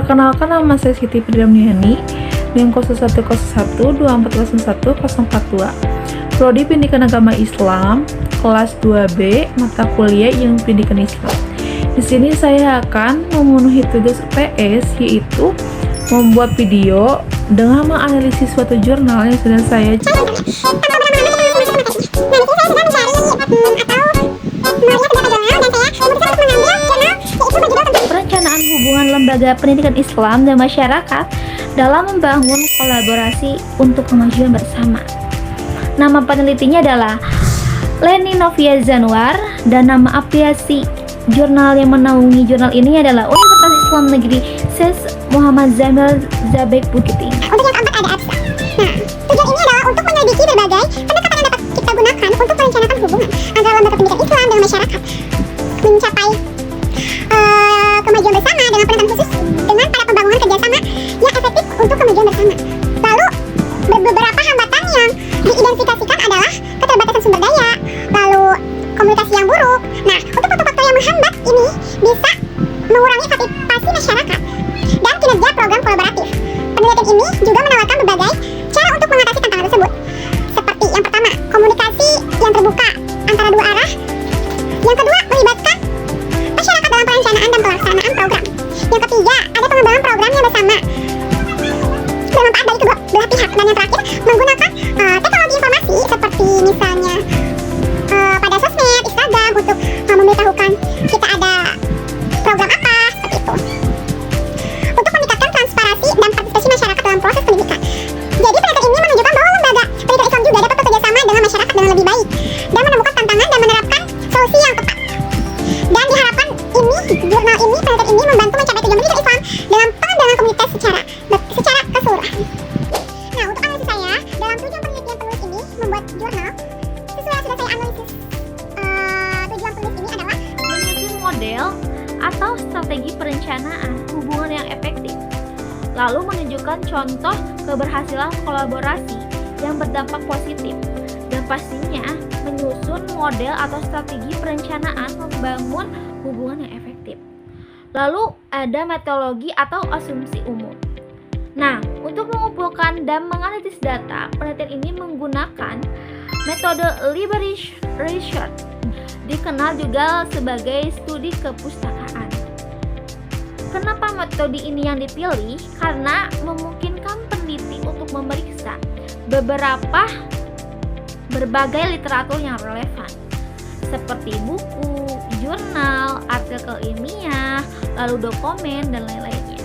Perkenalkan, nama saya Siti Pridamniani, NIM 01012401 Prodi Pendidikan Agama Islam, kelas 2B, mata kuliah Ilmu Pendidikan Islam. Di sini saya akan memenuhi tugas PS, yaitu membuat video dengan menganalisis suatu jurnal yang sudah saya perencanaan hubungan lembaga pendidikan Islam dan masyarakat dalam membangun kolaborasi untuk kemajuan bersama. Nama penelitinya adalah Leni Novia Zanwar, dan nama aplikasi jurnal yang menaungi jurnal ini adalah Universitas Islam Negeri Ses Muhammad Zamil Zabek Bukiti. Untuk yang keempat ada abstrak. Tujuan ini adalah untuk menyelidiki berbagai pendekatan yang dapat kita gunakan untuk merencanakan hubungan antara lembaga pendidikan Islam dengan masyarakat, mencapai kemajuan bersama dengan penekanan khusus dengan pada pembangunan kerjasama yang efektif untuk kemajuan bersama. Lalu beberapa hambatan yang diidentifikasikan adalah keterbatasan sumber daya, lalu komunikasi yang buruk. Nah, untuk faktor-faktor yang menghambat ini bisa mengurangi partisipasi masyarakat dan kinerja program kolaboratif. Penelitian ini juga menawarkan berbagai cara untuk mengatasi tantangan tersebut, seperti yang pertama, komunikasi yang terbuka antara dua arah. Yang kedua, melibatkan masyarakat dalam perencanaan dan pelaksanaan program. Yang ketiga, ada pengembangan program yang bersama bermanfaat bagi kedua belah pihak. Dan yang terakhir, menggunakan teknologi informasi seperti misalnya pada sosmed, Instagram untuk memberitahukan kita ada program apa, seperti itu. Untuk meningkatkan transparansi dan partisipasi masyarakat dalam proses pendidikan. Jadi penelitian ini menunjukkan bahwa lembaga pendidikan Islam juga dapat bekerja sama dengan masyarakat dengan lebih baik dan menemukan tantangan dan menerapkan solusi yang tepat. Dan diharapkan jurnal ini, penelitian ini membantu mencapai tujuan pendidikan Islam dalam pengembangan komunitas secara keseluruhan. Nah, untuk analisis saya dalam tujuan penelitian penulis ini membuat jurnal, sesuai yang sudah saya analisis, tujuan penulis ini adalah menyusun model atau strategi perencanaan hubungan yang efektif, lalu menunjukkan contoh keberhasilan kolaborasi yang berdampak positif, dan pastinya menyusun model atau strategi perencanaan membangun hubungan yang efektif. Lalu ada metodologi atau asumsi umum. Nah, untuk mengumpulkan dan menganalisis data, penelitian ini menggunakan metode library research, dikenal juga sebagai studi kepustakaan. Kenapa metode ini yang dipilih? Karena memungkinkan peneliti untuk memeriksa berbagai literatur yang relevan, seperti buku, jurnal, artikel ilmiah, lalu dokumen, dan lain-lainnya.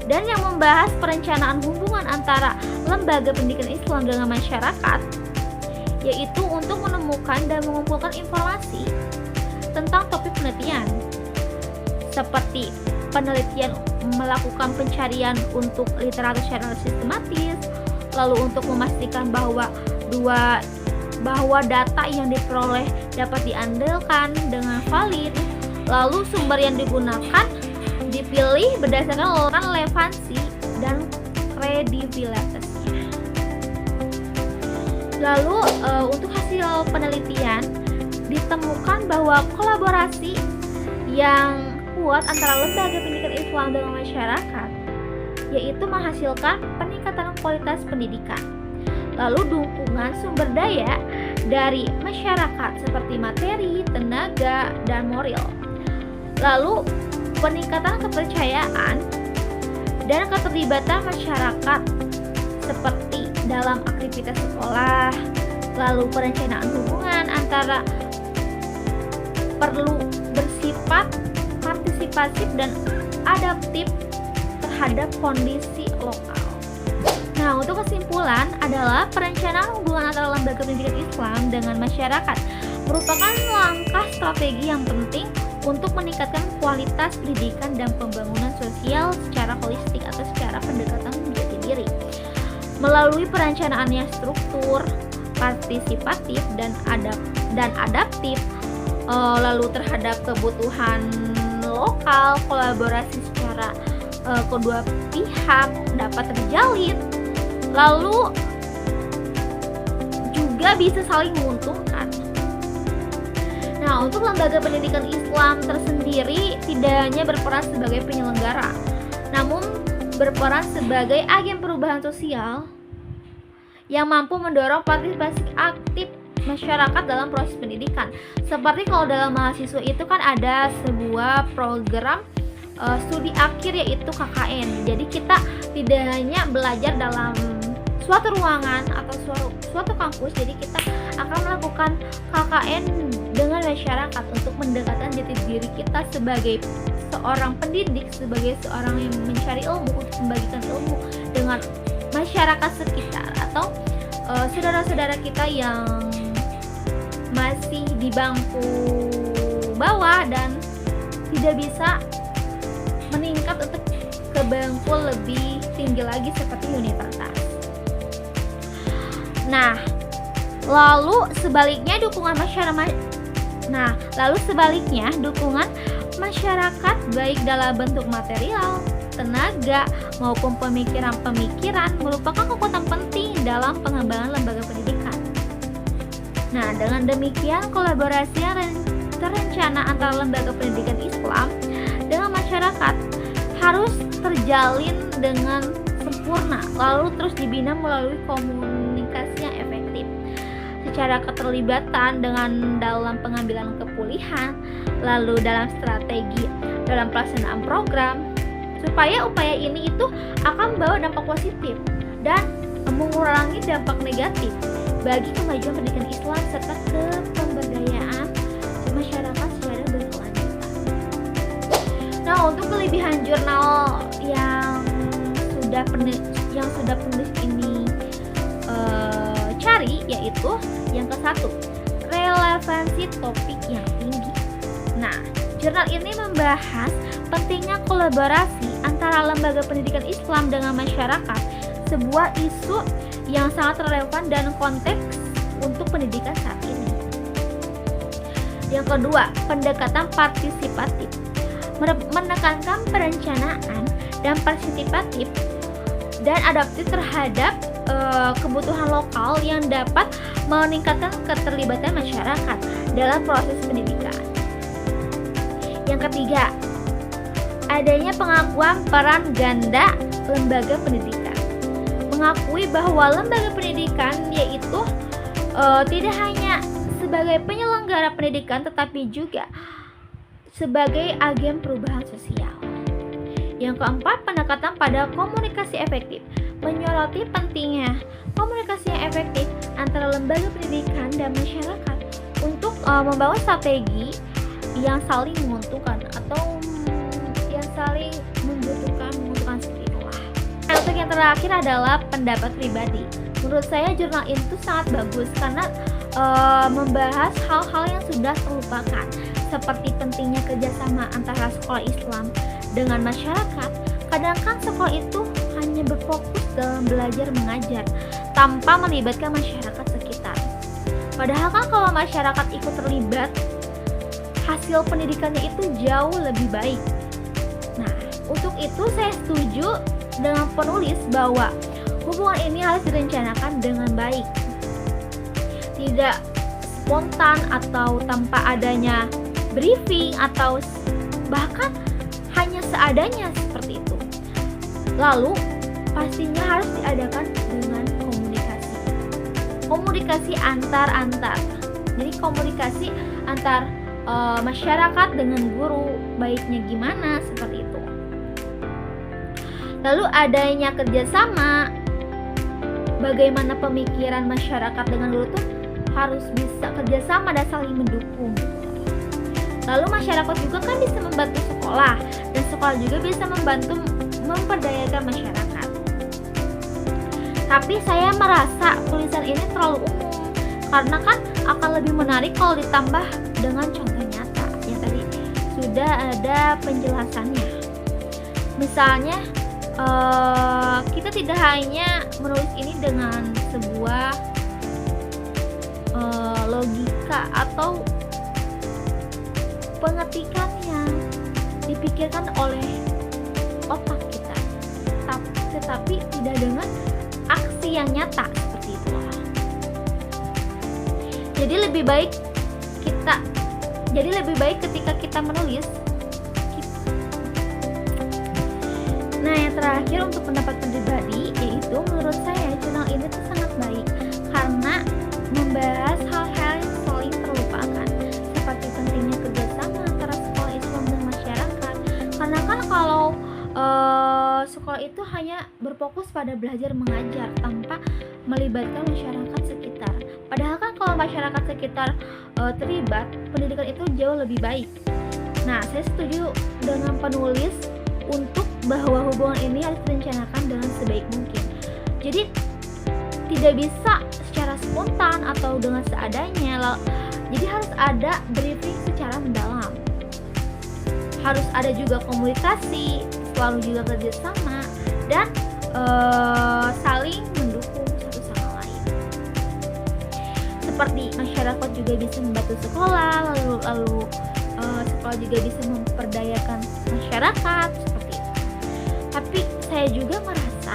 Dan yang membahas perencanaan hubungan antara lembaga pendidikan Islam dengan masyarakat, yaitu untuk menemukan dan mengumpulkan informasi tentang topik penelitian, seperti penelitian melakukan pencarian untuk literatur secara sistematis, lalu untuk memastikan bahwa data yang diperoleh dapat diandalkan dengan valid, lalu sumber yang digunakan dipilih berdasarkan relevansi dan kredibilitasnya. Lalu untuk hasil penelitian ditemukan bahwa kolaborasi yang kuat antara lembaga pendidikan Islam dengan masyarakat, yaitu menghasilkan peningkatan kualitas pendidikan. Lalu dukungan sumber daya dari masyarakat seperti materi, tenaga, dan moral. Lalu peningkatan kepercayaan dan keterlibatan masyarakat seperti dalam aktivitas sekolah. Lalu perencanaan hubungan antara perlu bersifat partisipatif dan adaptif terhadap kondisi lokal. Nah, untuk kesimpulan adalah perencanaan hubungan antara lembaga pendidikan Islam dengan masyarakat merupakan langkah strategi yang penting untuk meningkatkan kualitas pendidikan dan pembangunan sosial secara holistik atau secara pendekatan jati diri. Melalui perencanaan yang struktur, partisipatif, dan adaptif, lalu terhadap kebutuhan lokal, kolaborasi secara kedua pihak dapat terjalin, lalu juga bisa saling menguntungkan. Nah, untuk lembaga pendidikan Islam tersendiri tidak hanya berperan sebagai penyelenggara, namun berperan sebagai agen perubahan sosial yang mampu mendorong partisipasi aktif masyarakat dalam proses pendidikan. Seperti kalau dalam mahasiswa itu kan ada sebuah program studi akhir yaitu KKN. Jadi kita tidak hanya belajar dalam suatu ruangan atau suatu kampus, jadi kita akan melakukan KKN dengan masyarakat untuk mendekatkan jati diri kita sebagai seorang pendidik, sebagai seorang yang mencari ilmu, untuk membagikan ilmu dengan masyarakat sekitar atau saudara-saudara kita yang masih di bangku bawah dan tidak bisa meningkat untuk ke bangku lebih tinggi lagi seperti universitas. Nah, lalu sebaliknya dukungan masyarakat baik dalam bentuk material, tenaga maupun pemikiran-pemikiran merupakan kekuatan penting dalam pengembangan lembaga pendidikan. Nah, dengan demikian kolaborasi yang terencana antara lembaga pendidikan Islam dengan masyarakat harus terjalin dengan sempurna, lalu terus dibina melalui komunikasi yang efektif. Secara keterlibatan dalam pengambilan kepulihan, lalu dalam strategi dalam pelaksanaan program, supaya upaya ini itu akan membawa dampak positif dan mengurangi dampak negatif bagi kemajuan pendidikan Islam serta kepemberdayaan masyarakat secara berkelanjutan. Nah, untuk kelebihan jurnal yang sudah penulis ini cari, yaitu yang ke-1, relevansi topik yang tinggi. Nah, jurnal ini membahas pentingnya kolaborasi antara lembaga pendidikan Islam dengan masyarakat, sebuah isu yang sangat relevan dan konteks untuk pendidikan saat ini. Yang kedua, pendekatan partisipatif, menekankan perencanaan dan partisipatif dan adaptif terhadap kebutuhan lokal yang dapat meningkatkan keterlibatan masyarakat dalam proses pendidikan. Yang ketiga, adanya pengakuan peran ganda lembaga pendidikan, mengakui bahwa lembaga pendidikan yaitu tidak hanya sebagai penyelenggara pendidikan tetapi juga sebagai agen perubahan sosial. Yang keempat, pendekatan pada komunikasi efektif, menyoroti pentingnya komunikasi yang efektif antara lembaga pendidikan dan masyarakat untuk membangun strategi yang saling menguntungkan atau yang saling menguntungkan seperti itulah. Untuk yang terakhir adalah pendapat pribadi. Menurut saya jurnal itu sangat bagus karena membahas hal-hal yang sudah terlupakan, seperti pentingnya kerjasama antara sekolah Islam dengan masyarakat. Kadang kan sekolah itu hanya berfokus dalam belajar mengajar tanpa melibatkan masyarakat sekitar. Padahal kan kalau masyarakat ikut terlibat, hasil pendidikannya itu jauh lebih baik. Nah, untuk itu saya setuju dengan penulis bahwa hubungan ini harus direncanakan dengan baik, tidak spontan atau tanpa adanya briefing atau bahkan hanya seadanya seperti itu. Lalu pastinya harus diadakan dengan komunikasi antar. Jadi komunikasi antar masyarakat dengan guru, baiknya gimana, seperti itu. Lalu adanya kerjasama, bagaimana pemikiran masyarakat dengan guru tuh harus bisa kerjasama dan saling mendukung. Lalu masyarakat juga kan bisa membantu sekolah, dan sekolah juga bisa membantu memperdayakan masyarakat. Tapi saya merasa tulisan ini terlalu umum, karena kan akan lebih menarik kalau ditambah dengan contoh nyata yang tadi sudah ada penjelasannya. Misalnya kita tidak hanya menulis ini dengan sebuah logika atau pengetikan yang dipikirkan oleh otak kita, tetapi tidak dengan aksi yang nyata seperti itu. Jadi lebih baik ketika kita menulis, Nah, yang terakhir untuk pendapat pribadi, yaitu menurut saya jurnal ini tuh sangat baik karena membahas hal-hal yang sering terlupakan, seperti pentingnya kerjasama antara sekolah Islam dan masyarakat. Karena kan kalau sekolah itu hanya berfokus pada belajar mengajar tanpa melibatkan masyarakat sekitar. Padahal kan kalau masyarakat sekitar terlibat, pendidikan itu jauh lebih baik. Nah, saya setuju dengan penulis untuk bahwa hubungan ini harus direncanakan dengan sebaik mungkin. Jadi tidak bisa secara spontan atau dengan seadanya. Jadi harus ada briefing secara mendalam. Harus ada juga komunikasi, selalu juga kerjasama dan saling mendukung satu sama lain. Seperti masyarakat juga bisa membantu sekolah, lalu sekolah juga bisa memperdayakan masyarakat seperti itu. Tapi saya juga merasa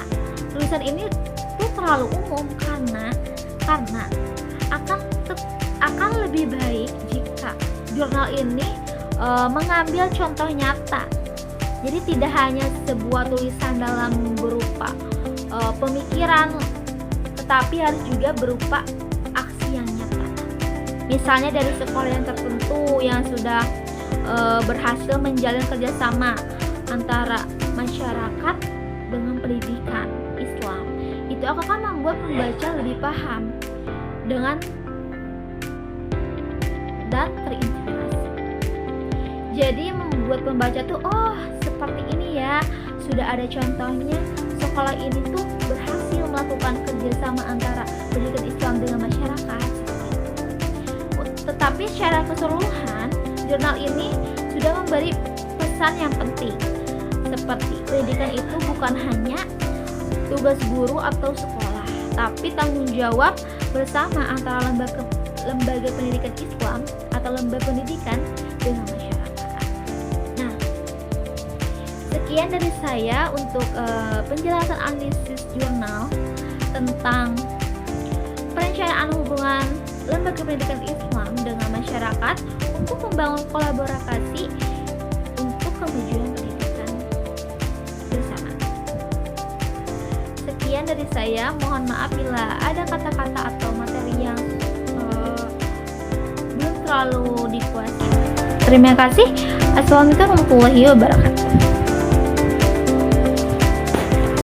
tulisan ini tuh terlalu umum karena akan lebih baik jika jurnal ini mengambil contoh nyata. Jadi tidak hanya sebuah tulisan dalam berupa pemikiran, tetapi harus juga berupa aksi yang nyata. Misalnya dari sekolah yang tertentu yang sudah berhasil menjalin kerjasama antara masyarakat dengan pendidikan Islam, itu akan membuat pembaca lebih paham dan terinspirasi. Jadi membuat pembaca tuh, oh seperti ini ya, sudah ada contohnya sekolah ini tuh berhasil melakukan kerjasama antara pendidikan Islam dengan masyarakat seperti itu. Tetapi secara keseluruhan jurnal ini sudah memberi pesan yang penting, seperti pendidikan itu bukan hanya tugas guru atau sekolah, tapi tanggung jawab bersama antara lembaga pendidikan Islam atau lembaga pendidikan dengan masyarakat. Nah, sekian dari saya untuk penjelasan analisis jurnal tentang perencanaan hubungan lembaga pendidikan Islam dengan masyarakat untuk membangun kolaborasi untuk kemajuan pendidikan bersama. Sekian dari saya, mohon maaf bila ada kata-kata atau materi yang belum terlalu dikuasai. Terima kasih. Assalamualaikum warahmatullahi wabarakatuh.